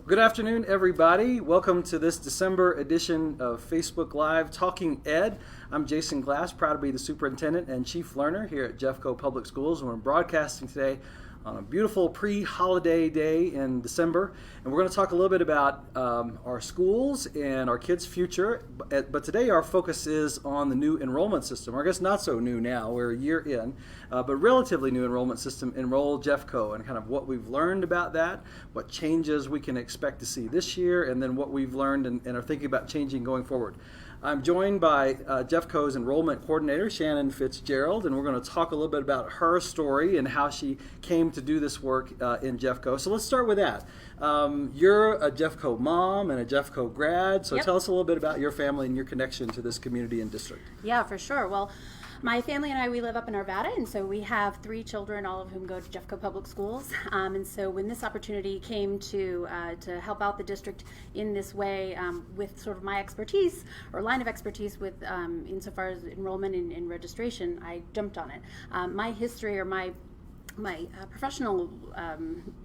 Good afternoon, everybody. Welcome to this December edition of Facebook Live Talking Ed. I'm Jason Glass, proud to be the superintendent and chief learner here at Jeffco Public Schools, and we're broadcasting today on a beautiful pre-holiday day in December. And we're going to talk a little bit about our schools and our kids' future. But today our focus is on the new enrollment system, or I guess not so new now, we're a year in, but relatively new enrollment system, EnrollJeffco, and kind of what we've learned about that, what changes we can expect to see this year, and then what we've learned and are thinking about changing going forward. I'm joined by Jeffco's enrollment coordinator, Shannon Fitzgerald, and we're going to talk a little bit about her story and how she came to do this work in Jeffco. So let's start with that. You're a Jeffco mom and a Jeffco grad, so Tell us a little bit about your family and your connection to this community and district. Yeah, for sure. Well, my family and I, we live up in Arvada, and so we have 3 children, all of whom go to Jeffco Public Schools. And so when this opportunity came to help out the district in this way with sort of my expertise or line of expertise with insofar as enrollment and registration, I jumped on it. My history or my professional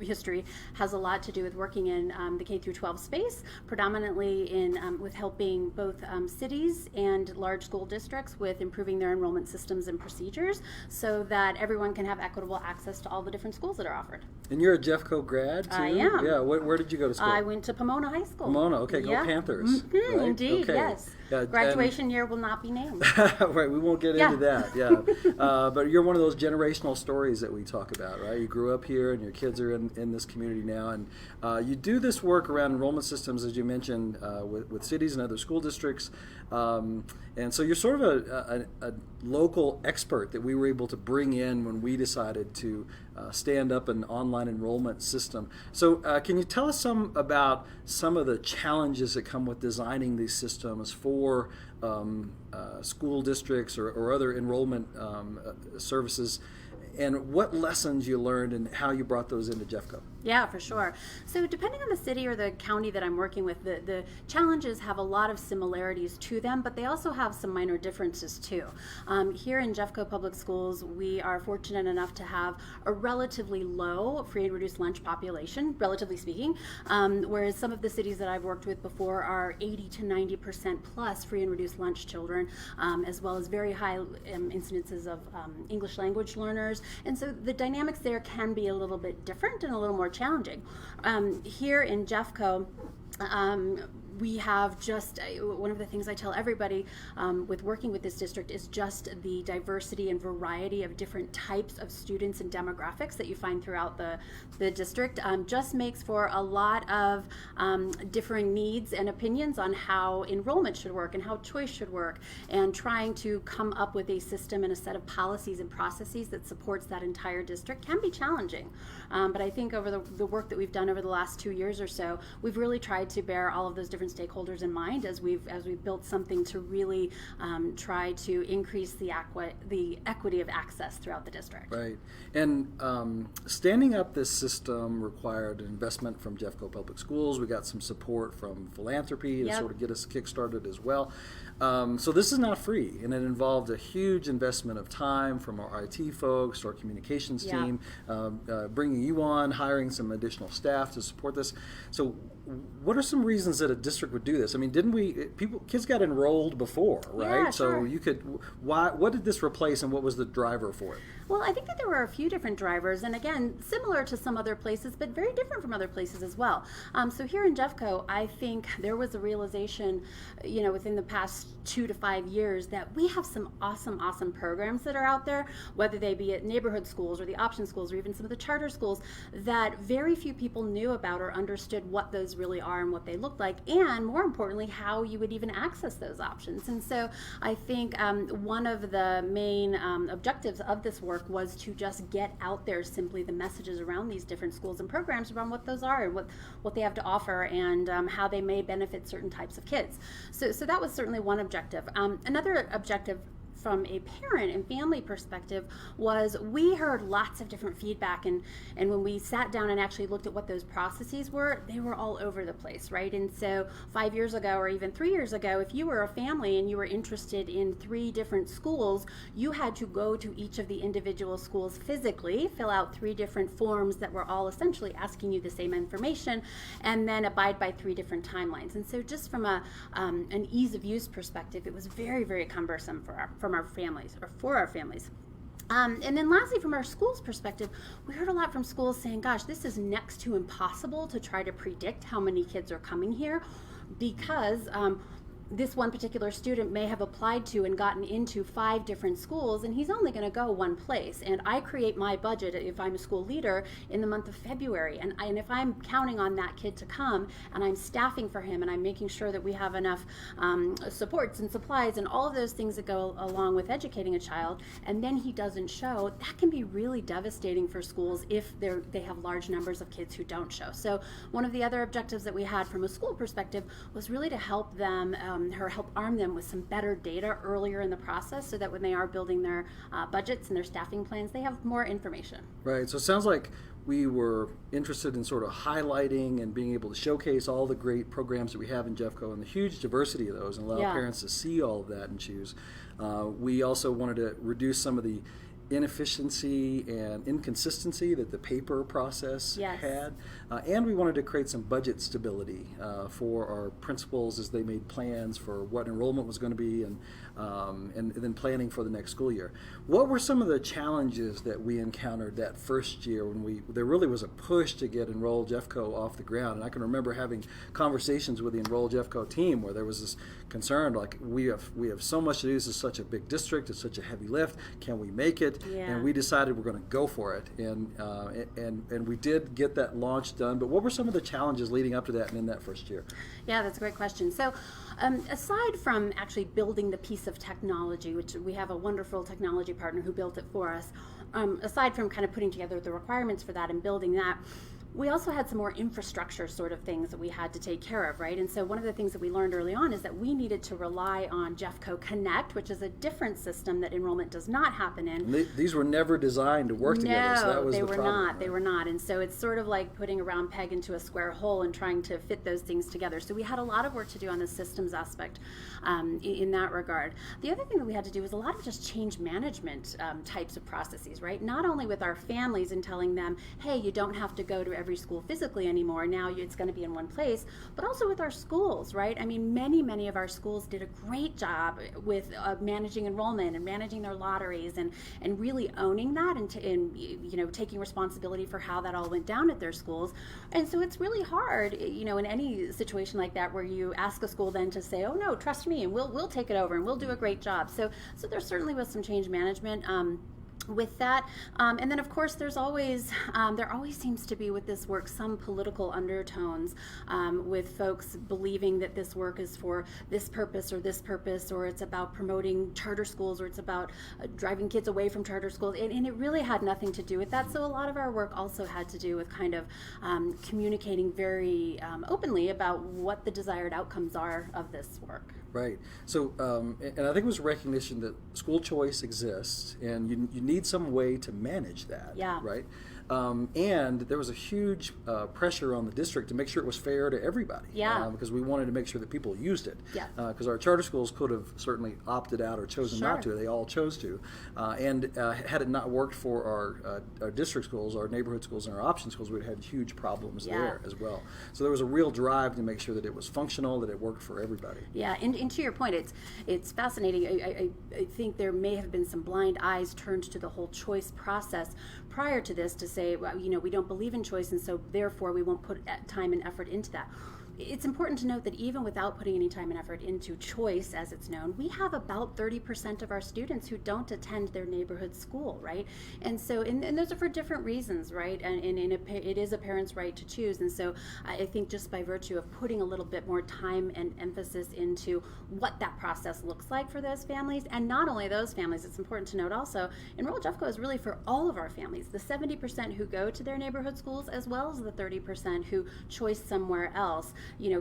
history has a lot to do with working in the K through 12 space, predominantly in with helping both cities and large school districts with improving their enrollment systems and procedures so that everyone can have equitable access to all the different schools that are offered. And you're a Jeffco grad too? I am. Yeah. Where did you go to school? I went to Pomona High School. Pomona. Okay. Go Panthers. Mm-hmm, right? Indeed. Okay. Yes. Graduation year will not be named. Right. We won't get into that. Yeah. But you're one of those generational stories that we talk about, right? You grew up here and your kids are in this community now, and you do this work around enrollment systems, as you mentioned, with cities and other school districts, and so you're sort of a local expert that we were able to bring in when we decided to stand up an online enrollment system. So can you tell us some about some of the challenges that come with designing these systems for school districts or other enrollment services, and what lessons you learned and how you brought those into Jeffco? Yeah, for sure. So depending on the city or the county that I'm working with, the challenges have a lot of similarities to them, but they also have some minor differences too. Here in Jeffco Public Schools, we are fortunate enough to have a relatively low free and reduced lunch population, relatively speaking, whereas some of the cities that I've worked with before are 80 to 90% plus free and reduced lunch children, as well as very high incidences of English language learners. And so the dynamics there can be a little bit different and a little more challenging. Here in Jeffco, we have just one of the things I tell everybody with working with this district is just the diversity and variety of different types of students and demographics that you find throughout the district just makes for a lot of differing needs and opinions on how enrollment should work and how choice should work, and trying to come up with a system and a set of policies and processes that supports that entire district can be challenging. But I think over the work that we've done over the last 2 years or so, we've really tried to bear all of those different stakeholders in mind as we've built something to really try to increase the equity of access throughout the district. Right. And standing up this system required investment from Jeffco Public Schools. We got some support from philanthropy to sort of get us kick-started as well. So this is not free, and it involved a huge investment of time from our IT folks, our communications team, bringing you on, hiring some additional staff to support this. So what are some reasons that a district would do this? I mean, kids got enrolled before, right? Yeah, so you could, what did this replace and what was the driver for it? Well, I think that there were a few different drivers, and again, similar to some other places, but very different from other places as well. So here in Jeffco, I think there was a realization, within the past 2 to 5 years that we have some awesome programs that are out there, whether they be at neighborhood schools or the option schools or even some of the charter schools, that very few people knew about or understood what those really are and what they look like, and more importantly, how you would even access those options. And so I think one of the main objectives of this work was to just get out there simply the messages around these different schools and programs around what those are and what they have to offer and how they may benefit certain types of kids. So that was certainly one objective. Another objective from a parent and family perspective was we heard lots of different feedback, and when we sat down and actually looked at what those processes were, they were all over the place, right? And so 5 years ago or even 3 years ago, if you were a family and you were interested in 3 different schools, you had to go to each of the individual schools physically, fill out 3 different forms that were all essentially asking you the same information, and then abide by 3 different timelines. And so just from an ease of use perspective, it was very, very cumbersome for our families. And then lastly, from our school's perspective, we heard a lot from schools saying, gosh, this is next to impossible to try to predict how many kids are coming here, because this one particular student may have applied to and gotten into 5 different schools, and he's only going to go one place. And I create my budget, if I'm a school leader, in the month of February. And if I'm counting on that kid to come, and I'm staffing for him, and I'm making sure that we have enough supports and supplies and all of those things that go along with educating a child, and then he doesn't show, that can be really devastating for schools if they have large numbers of kids who don't show. So one of the other objectives that we had from a school perspective was really to help them help arm them with some better data earlier in the process, so that when they are building their budgets and their staffing plans, they have more information. Right. So it sounds like we were interested in sort of highlighting and being able to showcase all the great programs that we have in Jeffco and the huge diversity of those, and allow parents to see all of that and choose. We also wanted to reduce some of the inefficiency and inconsistency that the paper process had, and we wanted to create some budget stability for our principals as they made plans for what enrollment was going to be, and then planning for the next school year. What were some of the challenges that we encountered that first year when there really was a push to get EnrollJeffco off the ground? And I can remember having conversations with the EnrollJeffco team where there was this concern, like, we have so much to do. This is such a big district. It's such a heavy lift. Can we make it? And we decided we're going to go for it, and we did get that launch done. But what were some of the challenges leading up to that and in that first year? Yeah, that's a great question. So aside from actually building the piece of technology, which we have a wonderful technology partner who built it for us, aside from kind of putting together the requirements for that and building that, we also had some more infrastructure sort of things that we had to take care of, right? And so one of the things that we learned early on is that we needed to rely on Jeffco Connect, which is a different system that enrollment does not happen in. These were never designed to work together, so that was the problem. No, they were not. And so it's sort of like putting a round peg into a square hole and trying to fit those things together. So we had a lot of work to do on the systems aspect in that regard. The other thing that we had to do was a lot of just change management types of processes, right? Not only with our families and telling them, hey, you don't have to go to every school physically anymore, now it's going to be in one place, but also with our schools, right? I mean, many of our schools did a great job with managing enrollment and managing their lotteries and really owning that and taking responsibility for how that all went down at their schools. And so it's really hard, in any situation like that where you ask a school then to say, oh no, trust me, and we'll take it over and we'll do a great job. So there certainly was some change management with that, and then of course there always seems to be with this work some political undertones, with folks believing that this work is for this purpose, or it's about promoting charter schools, or it's about driving kids away from charter schools, and it really had nothing to do with that. So a lot of our work also had to do with kind of communicating very openly about what the desired outcomes are of this work. Right. So, and I think it was recognition that school choice exists, and you need some way to manage that. Yeah. Right. And there was a huge pressure on the district to make sure it was fair to everybody. Yeah. Because we wanted to make sure that people used it. Yeah. Because our charter schools could have certainly opted out or chosen not to. They all chose to. And had it not worked for our district schools, our neighborhood schools, and our option schools, we'd had huge problems there as well. So there was a real drive to make sure that it was functional, that it worked for everybody. Yeah, and to your point, it's fascinating. I think there may have been some blind eyes turned to the whole choice process prior to this to say, well, we don't believe in choice, and so therefore we won't put time and effort into that. It's important to note that even without putting any time and effort into choice, as it's known, we have about 30% of our students who don't attend their neighborhood school, right? And so, and those are for different reasons, right? And it is a parent's right to choose. And so I think just by virtue of putting a little bit more time and emphasis into what that process looks like for those families, and not only those families, it's important to note also, EnrollJeffco is really for all of our families, the 70% who go to their neighborhood schools, as well as the 30% who choice somewhere else.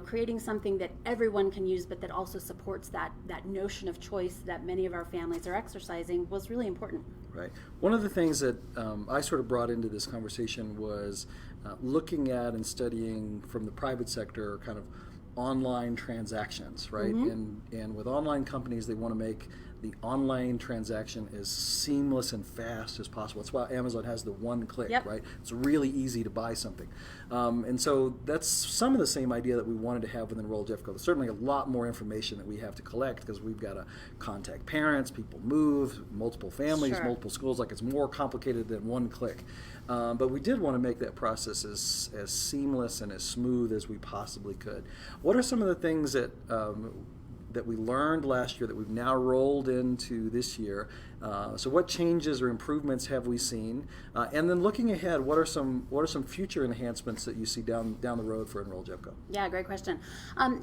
creating something that everyone can use, but that also supports that notion of choice that many of our families are exercising was really important. Right. One of the things that I sort of brought into this conversation was looking at and studying from the private sector kind of online transactions, right? And with online companies, they want to make the online transaction as seamless and fast as possible. That's why Amazon has the one click, right? It's really easy to buy something. And so that's some of the same idea that we wanted to have with EnrollJeffco. There's certainly a lot more information that we have to collect because we've got to contact parents, people move, multiple families, multiple schools. Like, it's more complicated than one click. But we did want to make that process as seamless and as smooth as we possibly could. What are some of the things that that we learned last year that we've now rolled into this year? So what changes or improvements have we seen? And then looking ahead, what are some future enhancements that you see down the road for EnrollJeffco? Yeah, great question.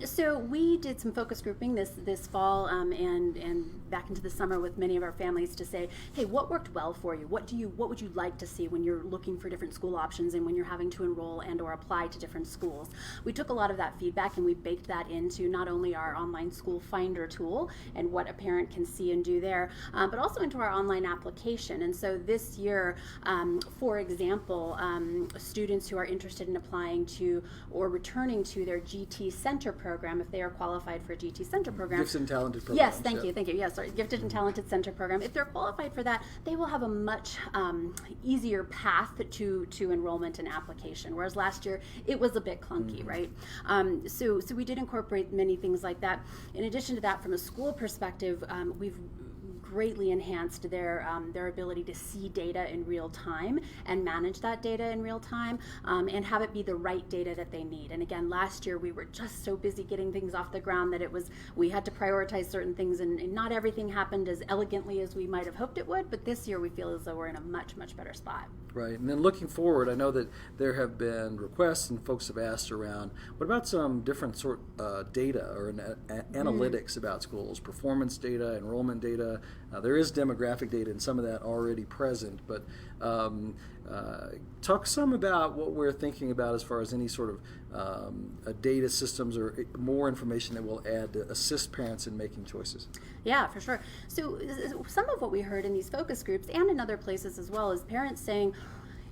So we did some focus grouping this fall and back into the summer with many of our families to say, hey, what worked well for you? What would you like to see when you're looking for different school options and when you're having to enroll and or apply to different schools? We took a lot of that feedback and we baked that into not only our online school finder tool and what a parent can see and do there, but also into our online application. And so this year, for example, students who are interested in applying to or returning to their GT Center program, if they are qualified for a GT Center program. Gifted and Talented program. Yes, thank you. Yes, sorry, Gifted and Talented Center program. If they're qualified for that, they will have a much easier path to enrollment and application, whereas last year it was a bit clunky, right? So we did incorporate many things like that. In addition to that, from a school perspective, we've greatly enhanced their ability to see data in real time and manage that data in real time, and have it be the right data that they need. And again, last year we were just so busy getting things off the ground that we had to prioritize certain things, and not everything happened as elegantly as we might have hoped it would, but this year we feel as though we're in a much, much better spot. Right, and then looking forward, I know that there have been requests and folks have asked around, what about some different sort data or analytics about schools, performance data, enrollment data? There is demographic data and some of that already present, but talk some about what we're thinking about as far as any sort of data systems or more information that will add to assist parents in making choices. Yeah, for sure. So some of what we heard in these focus groups and in other places as well is parents saying,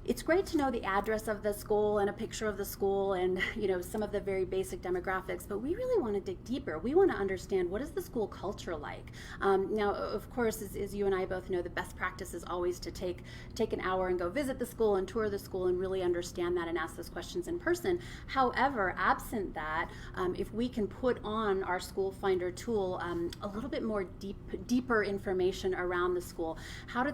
it's great to know the address of the school and a picture of the school and some of the very basic demographics, but we really want to dig deeper. We want to understand, what is the school culture like? Now, of course, as you and I both know, the best practice is always to take an hour and go visit the school and tour the school and really understand that and ask those questions in person. However, absent that, if we can put on our school finder tool a little bit more deeper information around the school, how do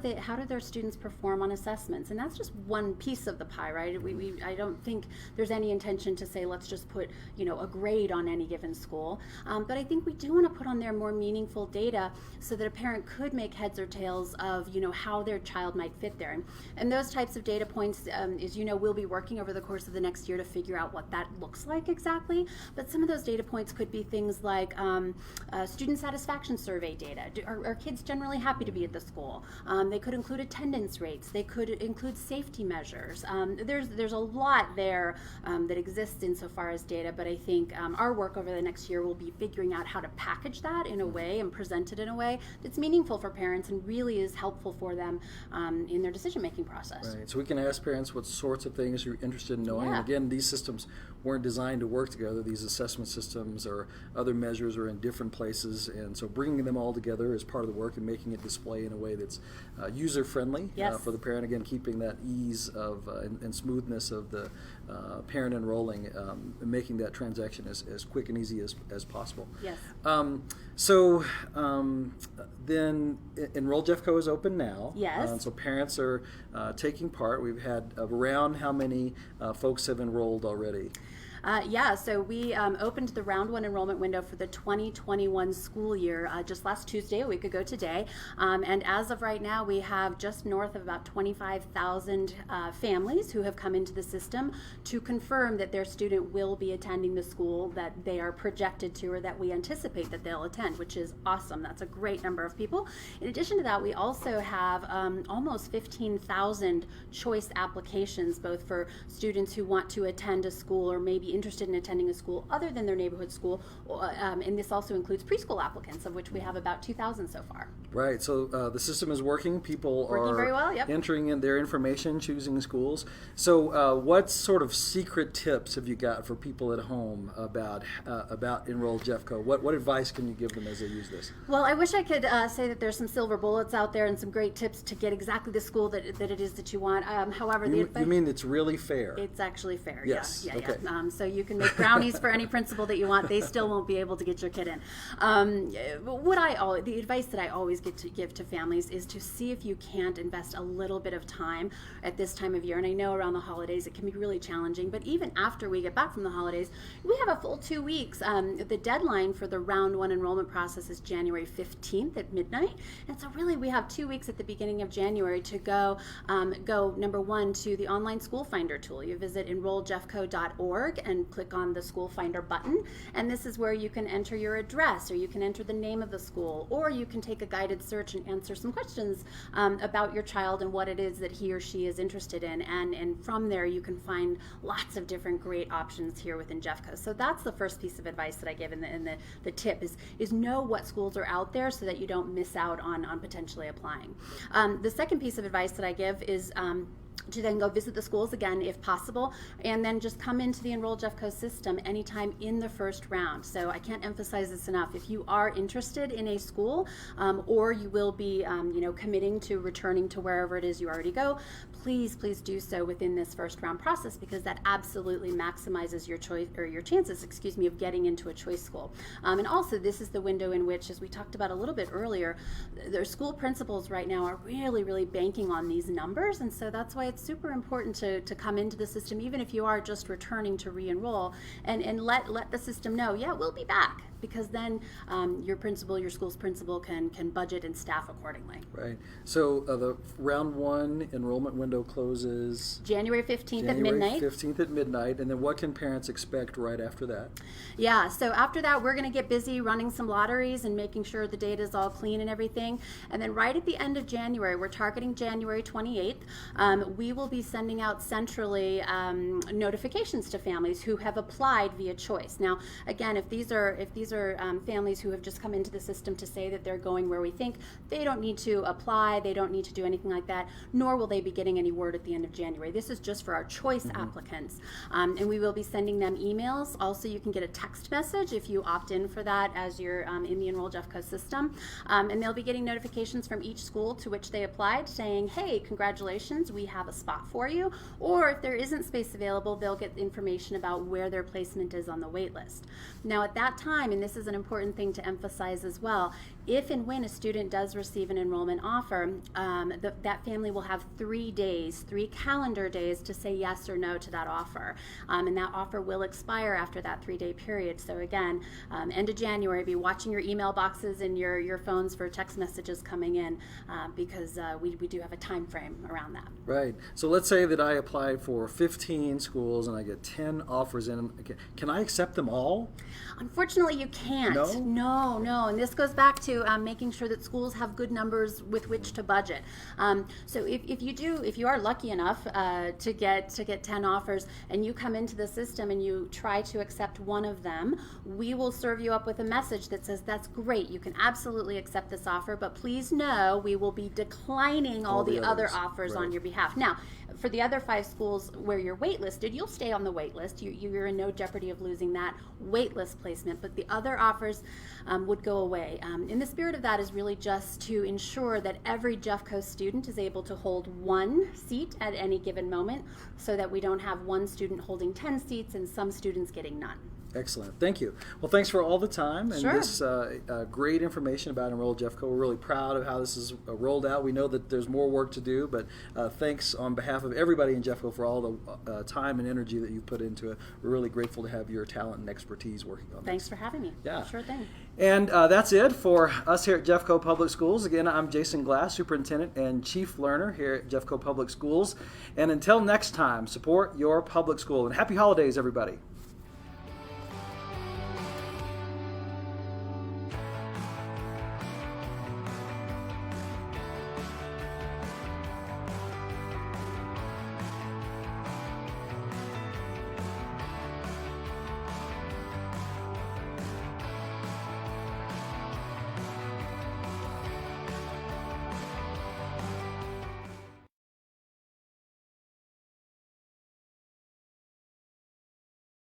their students perform on assessments? And that's just one piece of the pie, right? I don't think there's any intention to say let's just put a grade on any given school, but I think we do want to put on there more meaningful data so that a parent could make heads or tails of how their child might fit there. And those types of data points, as we'll be working over the course of the next year to figure out what that looks like exactly. But some of those data points could be things like student satisfaction survey data. Are kids generally happy to be at the school? They could include attendance rates. They could include safety measures. There's a lot there that exists insofar as data, but I think our work over the next year will be figuring out how to package that in a way and present it in a way that's meaningful for parents and really is helpful for them in their decision-making process. Right, so we can ask parents what sorts of things you're interested in knowing. Yeah. And again, these systems weren't designed to work together. These assessment systems or other measures are in different places, and so bringing them all together is part of the work and making it display in a way that's user-friendly for the parent, again, keeping that ease of and smoothness of the parent enrolling, and making that transaction as quick and easy as possible. Yes. Then EnrollJeffco is open now. Yes. So parents are taking part. We've had around how many folks have enrolled already? So we opened the round one enrollment window for the 2021 school year just last Tuesday, a week ago today. And as of right now, we have just north of about 25,000 families who have come into the system to confirm that their student will be attending the school that they are projected to or that we anticipate that they'll attend, which is awesome. That's a great number of people. In addition to that, we also have almost 15,000 choice applications, both for students who want to attend a school or maybe interested in attending a school other than their neighborhood school, and this also includes preschool applicants, of which we have about 2,000 so far. Right, so the system is working. People Working are very well, yep. entering in their information, choosing schools. So what sort of secret tips have you got for people at home about EnrollJeffco? What advice can you give them as they use this? Well, I wish I could say that there's some silver bullets out there and some great tips to get exactly the school that it is that you want. However, you mean it's really fair? It's actually fair. Yes. Yeah. Okay. So you can make brownies for any principal that you want. They still won't be able to get your kid in. The advice that I always get to give to families is to see if you can't invest a little bit of time at this time of year. And I know around the holidays it can be really challenging, but even after we get back from the holidays, we have a full 2 weeks. The deadline for the round 1 enrollment process is January 15th at midnight. And so really we have 2 weeks at the beginning of January to go number one, to the online school finder tool. You visit EnrollJeffco.org and click on the school finder button. And this is where you can enter your address, or you can enter the name of the school, or you can take a guided search and answer some questions about your child and what it is that he or she is interested in. And from there you can find lots of different great options here within Jeffco. So that's the first piece of advice that I give, and the tip is know what schools are out there so that you don't miss out on potentially applying. The second piece of advice that I give is to then go visit the schools again if possible, and then just come into the EnrollJeffco system anytime in the first round. So I can't emphasize this enough. If you are interested in a school, or you will be committing to returning to wherever it is you already go, please do so within this first round process, because that absolutely maximizes your choice, or your chances, of getting into a choice school. And also, this is the window in which, as we talked about a little bit earlier, their school principals right now are really banking on these numbers, and so that's why it's super important to come into the system, even if you are just returning to re-enroll, and let the system know, yeah, we'll be back, because then your school's principal can budget and staff accordingly. Right. So the round 1 enrollment window closes January 15th at midnight. January 15th at midnight, and then what can parents expect right after that? Yeah, so after that we're going to get busy running some lotteries and making sure the data is all clean and everything. And then right at the end of January, we're targeting January 28th, we will be sending out centrally notifications to families who have applied via choice. Now, again, if these are families who have just come into the system to say that they're going where we think, they don't need to apply, they don't need to do anything like that, nor will they be getting any word at the end of January. This is just for our choice applicants. And we will be sending them emails. Also, you can get a text message if you opt in for that as you're in the EnrollJeffco system. And they'll be getting notifications from each school to which they applied saying, hey, congratulations, we have a spot for you. Or if there isn't space available, they'll get information about where their placement is on the wait list. Now at that time, and this is an important thing to emphasize as well, if and when a student does receive an enrollment offer, that family will have 3 calendar days to say yes or no to that offer. And that offer will expire after that 3-day period. So again, end of January, be watching your email boxes and your phones for text messages coming in, because we do have a time frame around that. Right. So let's say that I apply for 15 schools and I get 10 offers in. Can I accept them all? Unfortunately, you can't. No. And this goes back to making sure that schools have good numbers with which to budget. So if you are lucky enough to get 10 offers and you come into the system and you try to accept one of them, we will serve you up with a message that says, that's great, you can absolutely accept this offer, but please know we will be declining all the other offers on your behalf. Now, for the other 5 schools where you're waitlisted, you'll stay on the wait list. You're in no jeopardy of losing that wait list placement, but the other offers would go away. And the spirit of that is really just to ensure that every Jeffco student is able to hold 1 seat at any given moment, so that we don't have one student holding 10 seats and some students getting none. Excellent. Thank you. Well, thanks for all the time and Sure. this great information about EnrollJeffco. We're really proud of how this is rolled out. We know that there's more work to do, but thanks on behalf of everybody in Jeffco for all the time and energy that you put into it. We're really grateful to have your talent and expertise working on this. Thanks for having me. Yeah. Sure thing. And that's it for us here at Jeffco Public Schools. Again, I'm Jason Glass, Superintendent and Chief Learner here at Jeffco Public Schools. And until next time, support your public school. And happy holidays, everybody.